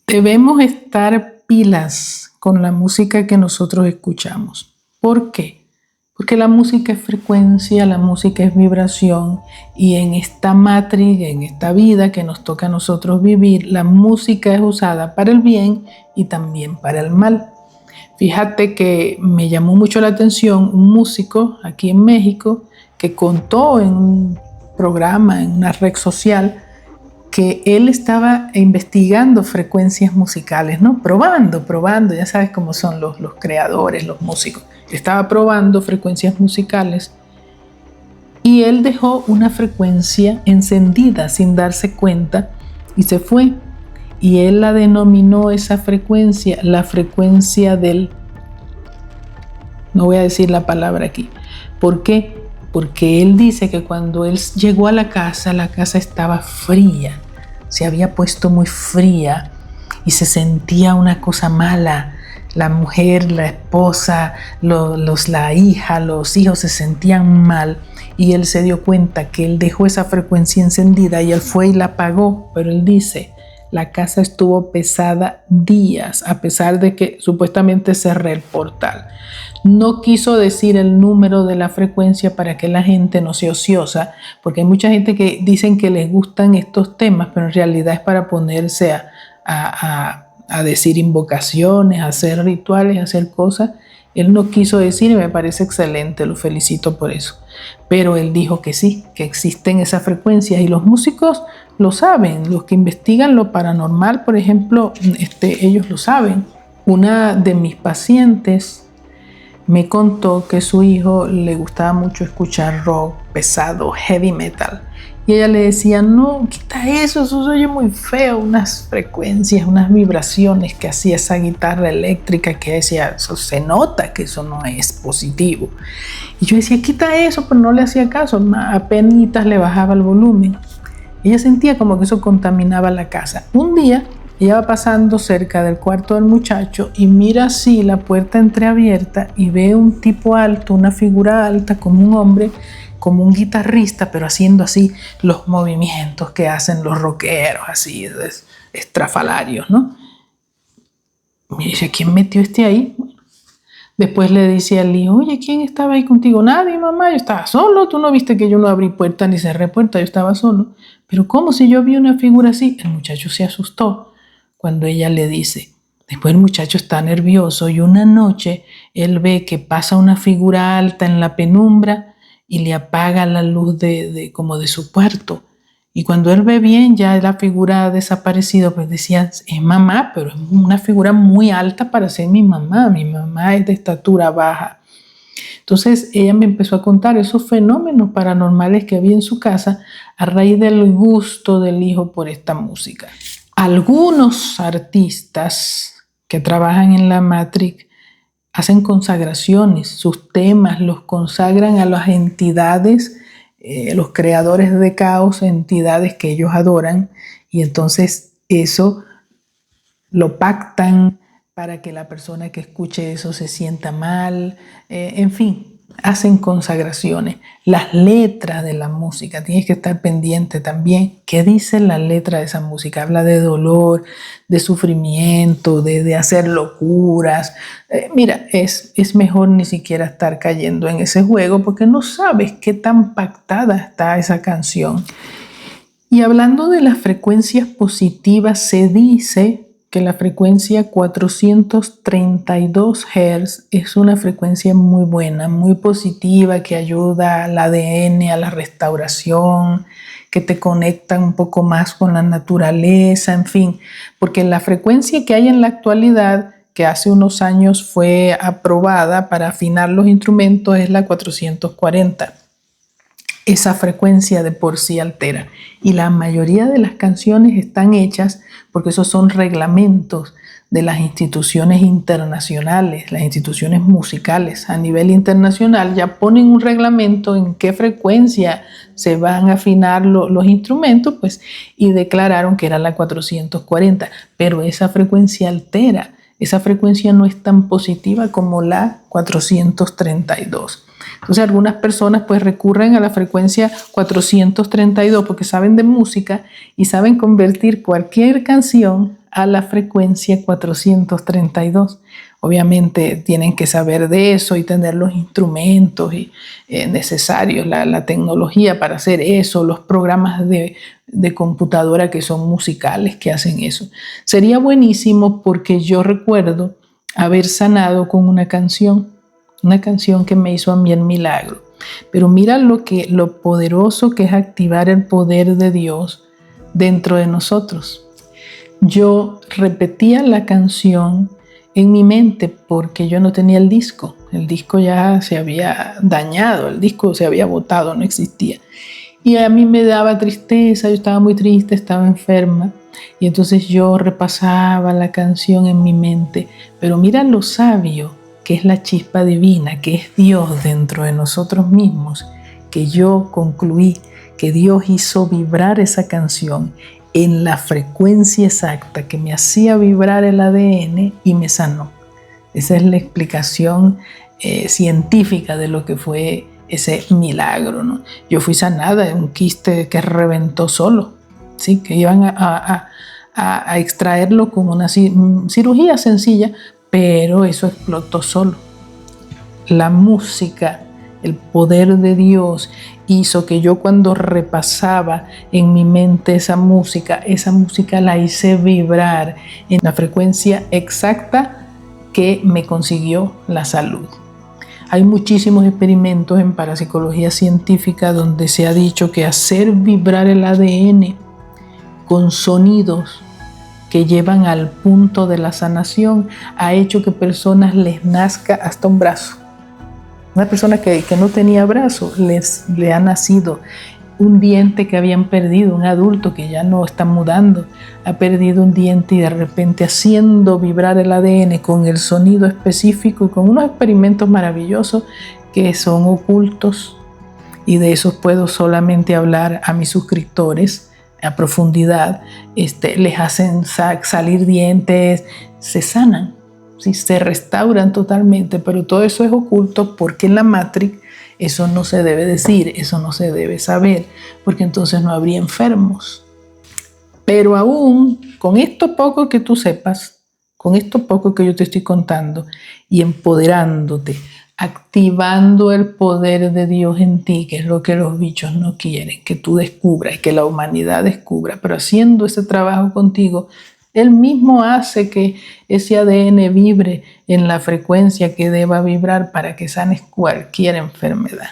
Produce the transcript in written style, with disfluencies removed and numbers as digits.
Debemos estar pilas con la música que nosotros escuchamos. ¿Por qué? Porque la música es frecuencia, la música es vibración y en esta matriz, en esta vida que nos toca a nosotros vivir, la música es usada para el bien y también para el mal. Fíjate que me llamó mucho la atención un músico aquí en México que contó en un programa, en una red social, que él estaba investigando frecuencias musicales, ¿no? Probando, ya sabes cómo son los creadores, los músicos. Estaba probando frecuencias musicales y él dejó una frecuencia encendida sin darse cuenta y se fue. Y él la denominó esa frecuencia, la frecuencia del... No voy a decir la palabra aquí. ¿Por qué? Porque él dice que cuando él llegó a la casa estaba fría, se había puesto muy fría y se sentía una cosa mala. La mujer, la esposa, la hija, los hijos se sentían mal y él se dio cuenta que él dejó esa frecuencia encendida y él fue y la apagó, pero él dice, la casa estuvo pesada días a pesar de que supuestamente cerré el portal. No quiso decir el número de la frecuencia para que la gente no sea ociosa, porque hay mucha gente que dicen que les gustan estos temas, pero en realidad es para ponerse a decir invocaciones, a hacer rituales, a hacer cosas. Él no quiso decir y me parece excelente, lo felicito por eso. Pero él dijo que sí, que existen esas frecuencias y los músicos lo saben, los que investigan lo paranormal, por ejemplo, ellos lo saben. Una de mis pacientes me contó que su hijo le gustaba mucho escuchar rock pesado, heavy metal. Y ella le decía, no, quita eso se oye muy feo, unas frecuencias, unas vibraciones que hacía esa guitarra eléctrica que decía, eso se nota que eso no es positivo. Y yo decía, quita eso, pero no le hacía caso, apenas le bajaba el volumen. Ella sentía como que eso contaminaba la casa. Un día ella va pasando cerca del cuarto del muchacho y mira así la puerta entreabierta y ve un tipo alto, una figura alta como un hombre, como un guitarrista, pero haciendo así los movimientos que hacen los rockeros, así estrafalarios, ¿no? Me dice, ¿quién metió ahí? Después le dice al hijo, oye, ¿quién estaba ahí contigo? Nadie, mamá, yo estaba solo. ¿Tú no viste que yo no abrí puerta ni cerré puerta? Yo estaba solo. Pero ¿cómo si yo vi una figura así? El muchacho se asustó cuando ella le dice. Después el muchacho está nervioso y una noche él ve que pasa una figura alta en la penumbra y le apaga la luz como de su cuarto. Y cuando él ve bien, ya la figura ha desaparecido, pues decía, es mamá, pero es una figura muy alta para ser mi mamá es de estatura baja. Entonces ella me empezó a contar esos fenómenos paranormales que había en su casa a raíz del gusto del hijo por esta música. Algunos artistas que trabajan en la Matrix hacen consagraciones, sus temas los consagran a las entidades, los creadores de caos, entidades que ellos adoran, y entonces eso lo pactan para que la persona que escuche eso se sienta mal, en fin, hacen consagraciones. Las letras de la música, tienes que estar pendiente también. ¿Qué dice la letra de esa música? Habla de dolor, de sufrimiento, de hacer locuras. Mira, es mejor ni siquiera estar cayendo en ese juego porque no sabes qué tan pactada está esa canción. Y hablando de las frecuencias positivas, se dice que la frecuencia 432 Hz es una frecuencia muy buena, muy positiva, que ayuda al ADN, a la restauración, que te conecta un poco más con la naturaleza, en fin, porque la frecuencia que hay en la actualidad, que hace unos años fue aprobada para afinar los instrumentos, es la 440. Esa frecuencia de por sí altera. Y la mayoría de las canciones están hechas porque esos son reglamentos de las instituciones internacionales, las instituciones musicales a nivel internacional ya ponen un reglamento en qué frecuencia se van a afinar los instrumentos, pues, y declararon que era la 440, pero esa frecuencia altera, esa frecuencia no es tan positiva como la 432. Entonces algunas personas pues recurren a la frecuencia 432 porque saben de música y saben convertir cualquier canción a la frecuencia 432. Obviamente tienen que saber de eso y tener los instrumentos necesarios, la tecnología para hacer eso, los programas de computadora que son musicales que hacen eso. Sería buenísimo porque yo recuerdo haber sanado con una canción que me hizo a mí el milagro. Pero mira lo poderoso que es activar el poder de Dios dentro de nosotros. Yo repetía la canción en mi mente porque yo no tenía el disco. El disco ya se había dañado, el disco se había botado, no existía. Y a mí me daba tristeza, yo estaba muy triste, estaba enferma. Y entonces yo repasaba la canción en mi mente. Pero mira lo sabio que es la chispa divina, que es Dios dentro de nosotros mismos, que yo concluí que Dios hizo vibrar esa canción en la frecuencia exacta que me hacía vibrar el ADN y me sanó. Esa es la explicación científica de lo que fue ese milagro, ¿no? Yo fui sanada de un quiste que reventó solo, ¿sí? Que iban a extraerlo con una cirugía sencilla, pero eso explotó solo. La música, el poder de Dios hizo que yo cuando repasaba en mi mente esa música la hice vibrar en la frecuencia exacta que me consiguió la salud. Hay muchísimos experimentos en parapsicología científica donde se ha dicho que hacer vibrar el ADN con sonidos que llevan al punto de la sanación ha hecho que personas les nazca hasta un brazo. Una persona que no tenía brazo le ha nacido un diente que habían perdido, un adulto que ya no está mudando, ha perdido un diente y de repente haciendo vibrar el ADN con el sonido específico y con unos experimentos maravillosos que son ocultos y de esos puedo solamente hablar a mis suscriptores a profundidad, les hacen salir dientes, se sanan, ¿sí? Se restauran totalmente, pero todo eso es oculto porque en la Matrix eso no se debe decir, eso no se debe saber, porque entonces no habría enfermos. Pero aún con esto poco que tú sepas, con esto poco que yo te estoy contando y empoderándote, activando el poder de Dios en ti, que es lo que los bichos no quieren, que tú descubras y que la humanidad descubra, pero haciendo ese trabajo contigo, Él mismo hace que ese ADN vibre en la frecuencia que deba vibrar para que sanes cualquier enfermedad.